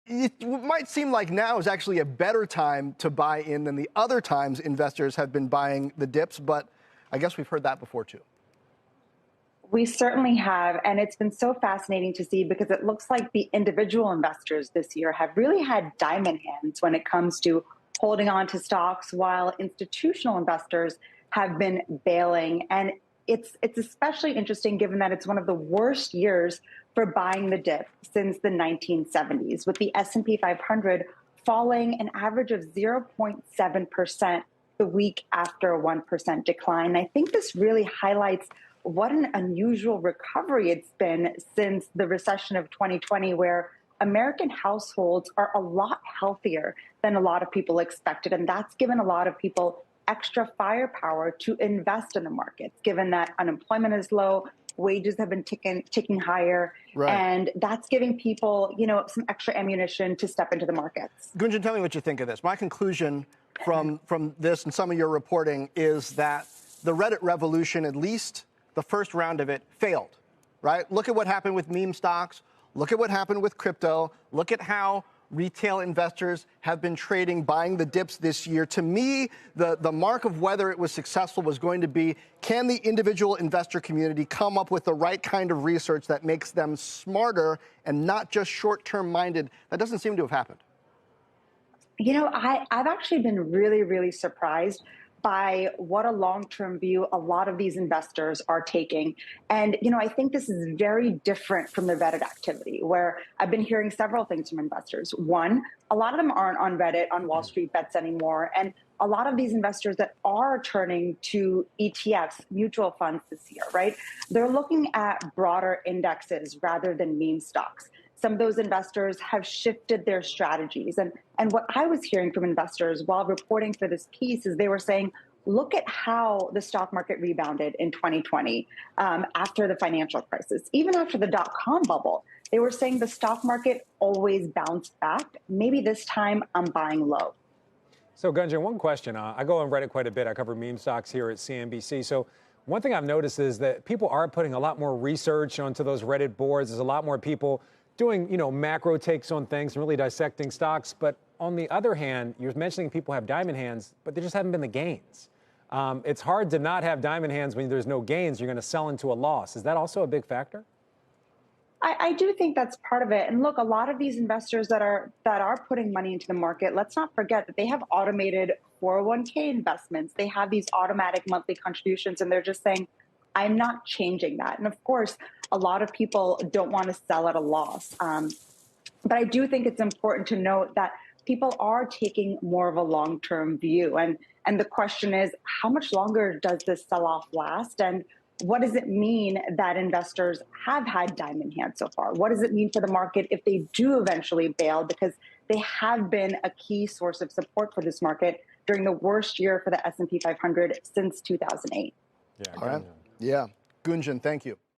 it might seem like now is actually a better time to buy in than the other times investors have been buying the dips, but I guess we've heard that before too. We certainly have, and it's been so fascinating to see because it looks like the individual investors this year have really had diamond hands when it comes to holding on to stocks, while institutional investors have been bailing. And it's especially interesting given that it's one of the worst years for buying the dip since the 1970s, with the S&P 500 falling an average of 0.7% the week after a 1% decline. I think this really highlights what an unusual recovery it's been since the recession of 2020, where American households are a lot healthier than a lot of people expected. And that's given a lot of people extra firepower to invest in the markets, given that unemployment is low, wages have been ticking higher, right. And that's giving people, some extra ammunition to step into the markets. Gunjan, tell me what you think of this. My conclusion from this and some of your reporting is that the Reddit revolution, at least the first round of it, failed, right? Look at what happened with meme stocks. Look at what happened with crypto. Look at how retail investors have been trading, buying the dips this year. To me, the mark of whether it was successful was going to be, can the individual investor community come up with the right kind of research that makes them smarter and not just short-term minded? That doesn't seem to have happened. I've actually been really, really surprised by what a long-term view a lot of these investors are taking. And, I think this is very different from the Reddit activity, where I've been hearing several things from investors. One, a lot of them aren't on Reddit, on Wall Street Bets anymore. And a lot of these investors that are turning to ETFs, mutual funds this year, right? They're looking at broader indexes rather than meme stocks. Some of those investors have shifted their strategies. And what I was hearing from investors while reporting for this piece is they were saying, look at how the stock market rebounded in 2020 after the financial crisis, even after the dot-com bubble. They were saying the stock market always bounced back. Maybe this time I'm buying low. So, Gunjan, one question. I go on Reddit quite a bit. I cover meme stocks here at CNBC. So one thing I've noticed is that people are putting a lot more research onto those Reddit boards. There's a lot more people doing, macro takes on things and really dissecting stocks. But on the other hand, you're mentioning people have diamond hands, but there just haven't been the gains. It's hard to not have diamond hands when there's no gains. You're going to sell into a loss. Is that also a big factor? I do think that's part of it. And look, a lot of these investors that are putting money into the market, let's not forget that they have automated 401k investments. They have these automatic monthly contributions, and they're just saying, I'm not changing that. And of course, a lot of people don't want to sell at a loss. But I do think it's important to note that people are taking more of a long-term view. And the question is, how much longer does this sell-off last? And what does it mean that investors have had diamond hands so far? What does it mean for the market if they do eventually bail? Because they have been a key source of support for this market during the worst year for the S&P 500 since 2008. Yeah. All right. Yeah. Gunjan, thank you.